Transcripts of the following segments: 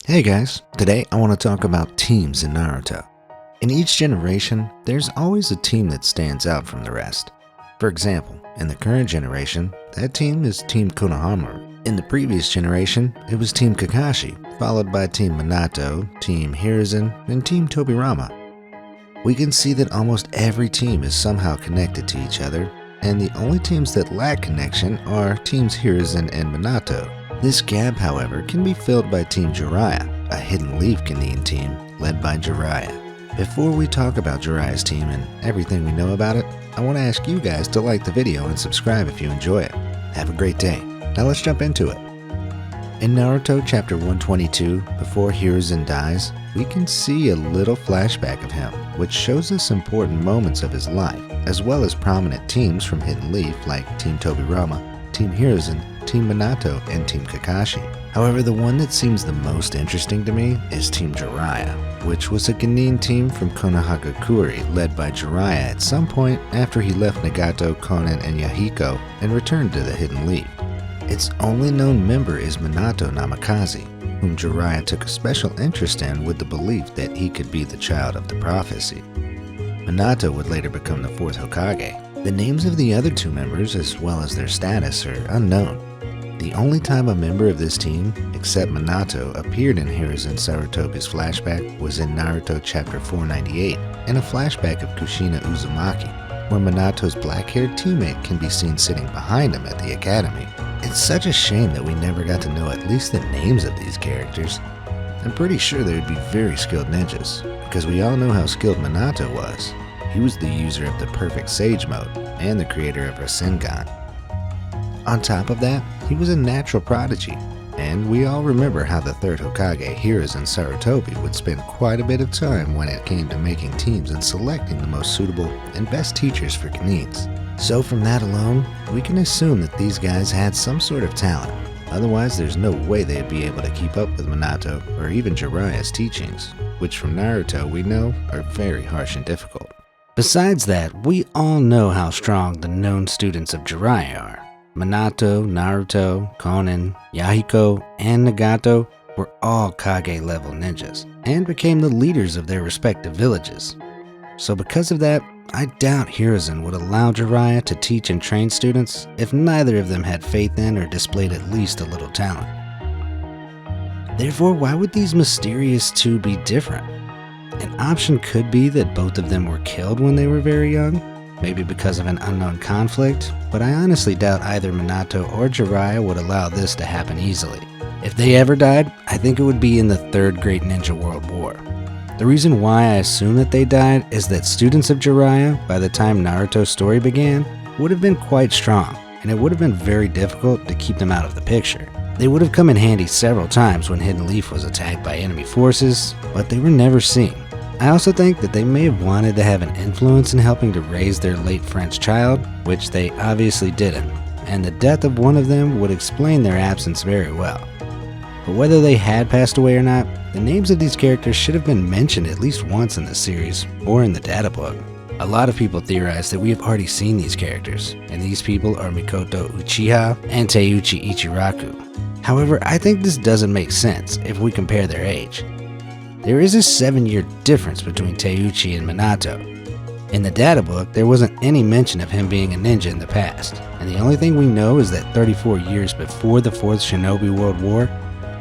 Hey guys, today I want to talk about teams in Naruto. In each generation, there's always a team that stands out from the rest. For example, in the current generation, that team is Team Konohamaru. In the previous generation, it was Team Kakashi, followed by Team Minato, Team Hiruzen, and Team Tobirama. We can see that almost every team is somehow connected to each other, and the only teams that lack connection are Teams Hiruzen and Minato. This gap, however, can be filled by Team Jiraiya, a Hidden Leaf Genin team led by Jiraiya. Before we talk about Jiraiya's team and everything we know about it, I want to ask you guys to like the video and subscribe if you enjoy it. Have a great day. Now let's jump into it. In Naruto chapter 122, before Hiruzen dies, we can see a little flashback of him, which shows us important moments of his life, as well as prominent teams from Hidden Leaf like Team Tobirama, Team Hiruzen, Team Minato, and Team Kakashi. However, the one that seems the most interesting to me is Team Jiraiya, which was a Genin team from Konohagakure led by Jiraiya at some point after he left Nagato, Konan, and Yahiko and returned to the Hidden Leaf. Its only known member is Minato Namikaze, whom Jiraiya took a special interest in with the belief that he could be the child of the prophecy. Minato would later become the fourth Hokage. The names of the other two members, as well as their status, are unknown. The only time a member of this team, except Minato, appeared in Hiruzen Sarutobi's flashback was in Naruto chapter 498, in a flashback of Kushina Uzumaki, where Minato's black-haired teammate can be seen sitting behind him at the academy. It's such a shame that we never got to know at least the names of these characters. I'm pretty sure they would be very skilled ninjas, because we all know how skilled Minato was. He was the user of the perfect Sage mode, and the creator of Rasengan. On top of that, he was a natural prodigy, and we all remember how the third Hokage, Hiruzen Sarutobi, would spend quite a bit of time when it came to making teams and selecting the most suitable and best teachers for Genins. So from that alone, we can assume that these guys had some sort of talent. Otherwise, there's no way they'd be able to keep up with Minato or even Jiraiya's teachings, which from Naruto we know are very harsh and difficult. Besides that, we all know how strong the known students of Jiraiya are. Minato, Naruto, Konan, Yahiko, and Nagato were all Kage-level ninjas, and became the leaders of their respective villages. So because of that, I doubt Hiruzen would allow Jiraiya to teach and train students if neither of them had faith in or displayed at least a little talent. Therefore, why would these mysterious two be different? An option could be that both of them were killed when they were very young, maybe because of an unknown conflict, but I honestly doubt either Minato or Jiraiya would allow this to happen easily. If they ever died, I think it would be in the Third Great Ninja World War. The reason why I assume that they died is that students of Jiraiya, by the time Naruto's story began, would have been quite strong, and it would have been very difficult to keep them out of the picture. They would have come in handy several times when Hidden Leaf was attacked by enemy forces, but they were never seen. I also think that they may have wanted to have an influence in helping to raise their late French child, which they obviously didn't, and the death of one of them would explain their absence very well. But whether they had passed away or not, the names of these characters should have been mentioned at least once in the series, or in the data book. A lot of people theorize that we have already seen these characters, and these people are Mikoto Uchiha and Teiuchi Ichiraku. However, I think this doesn't make sense if we compare their age. There is a 7-year difference between Teiuchi and Minato. In the data book, there wasn't any mention of him being a ninja in the past, and the only thing we know is that 34 years before the 4th Shinobi World War,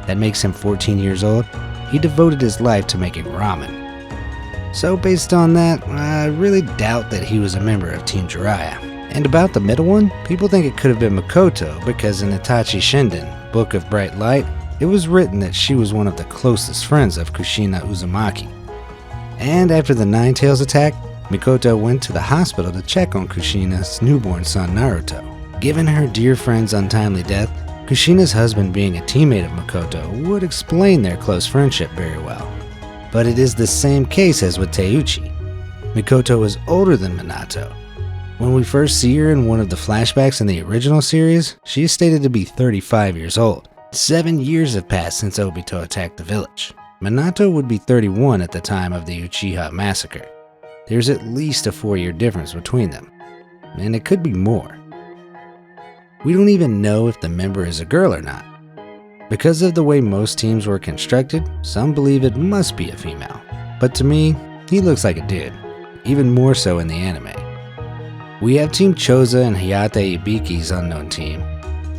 that makes him 14 years old, he devoted his life to making ramen. So based on that, I really doubt that he was a member of Team Jiraiya. And about the middle one, people think it could have been Mikoto because in Itachi Shinden, Book of Bright Light, it was written that she was one of the closest friends of Kushina Uzumaki. And after the Nine Tails attack, Mikoto went to the hospital to check on Kushina's newborn son Naruto. Given her dear friend's untimely death, Kushina's husband being a teammate of Mikoto would explain their close friendship very well. But it is the same case as with Teiuchi. Mikoto is older than Minato. When we first see her in one of the flashbacks in the original series, she is stated to be 35 years old. 7 years have passed since Obito attacked the village. Minato would be 31 at the time of the Uchiha massacre. There's at least a 4-year difference between them, and it could be more. We don't even know if the member is a girl or not. Because of the way most teams were constructed, some believe it must be a female. But to me, he looks like a dude, even more so in the anime. We have Team Choza and Hayate Ibiki's unknown team.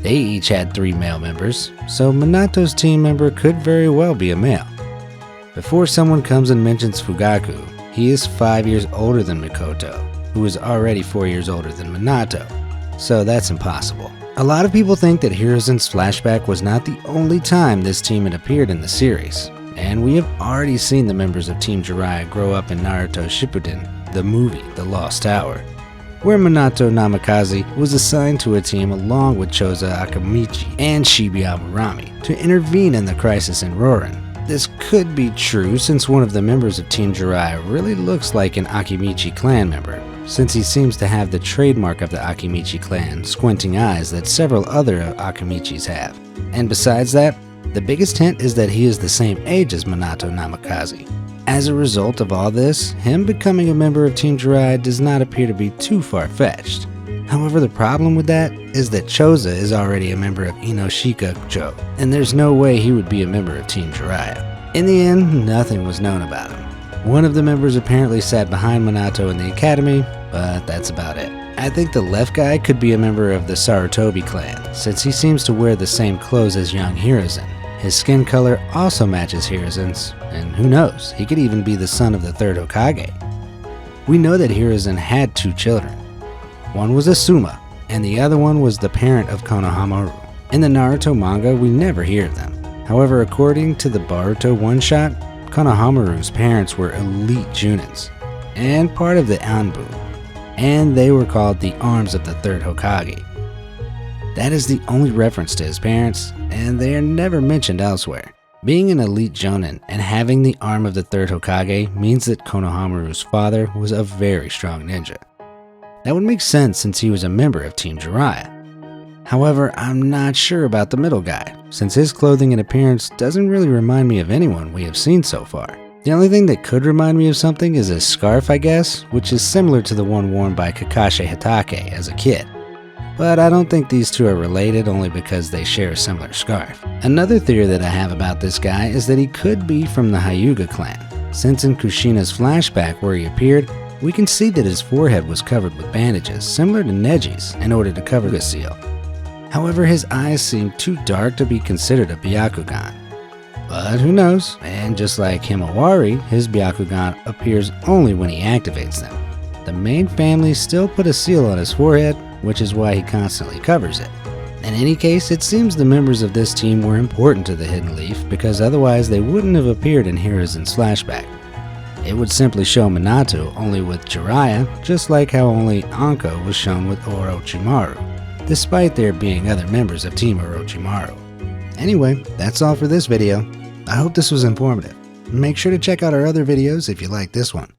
They each had 3 male members, so Minato's team member could very well be a male. Before someone comes and mentions Fugaku, he is 5 years older than Mikoto, who is already 4 years older than Minato, so that's impossible. A lot of people think that Hiruzen's flashback was not the only time this team had appeared in the series, and we have already seen the members of Team Jiraiya grow up in Naruto Shippuden, the movie The Lost Tower, where Minato Namikaze was assigned to a team along with Choza Akamichi and Shibuya Murami to intervene in the crisis in Rorin. This could be true since one of the members of Team Jiraiya really looks like an Akimichi clan member, since he seems to have the trademark of the Akimichi clan squinting eyes that several other Akimichis have. And besides that, the biggest hint is that he is the same age as Minato Namikaze. As a result of all this, him becoming a member of Team Jiraiya does not appear to be too far-fetched. However, the problem with that is that Choza is already a member of Inoshika-jo, and there's no way he would be a member of Team Jiraiya. In the end, nothing was known about him. One of the members apparently sat behind Minato in the academy, but that's about it. I think the left guy could be a member of the Sarutobi clan, since he seems to wear the same clothes as young Hiruzen. His skin color also matches Hiruzen's, and who knows, he could even be the son of the 3rd Hokage. We know that Hiruzen had 2 children. One was Asuma, and the other one was the parent of Konohamaru. In the Naruto manga, we never hear of them. However, according to the Boruto one-shot, Konohamaru's parents were elite Junins, and part of the Anbu, and they were called the Arms of the 3rd Hokage. That is the only reference to his parents, and they are never mentioned elsewhere. Being an elite Jonin and having the arm of the 3rd Hokage means that Konohamaru's father was a very strong ninja. That would make sense since he was a member of Team Jiraiya. However, I'm not sure about the middle guy, since his clothing and appearance doesn't really remind me of anyone we have seen so far. The only thing that could remind me of something is a scarf, I guess, which is similar to the one worn by Kakashi Hatake as a kid. But I don't think these two are related only because they share a similar scarf. Another theory that I have about this guy is that he could be from the Hyuga clan, since in Kushina's flashback where he appeared, we can see that his forehead was covered with bandages, similar to Neji's, in order to cover the seal. However, his eyes seem too dark to be considered a Byakugan. But who knows, and just like Himawari, his Byakugan appears only when he activates them. The main family still put a seal on his forehead, which is why he constantly covers it. In any case, it seems the members of this team were important to the Hidden Leaf because otherwise they wouldn't have appeared in Hiruzen's flashback. It would simply show Minato only with Jiraiya, just like how only Anko was shown with Orochimaru, despite there being other members of Team Orochimaru. Anyway, that's all for this video. I hope this was informative. Make sure to check out our other videos if you like this one.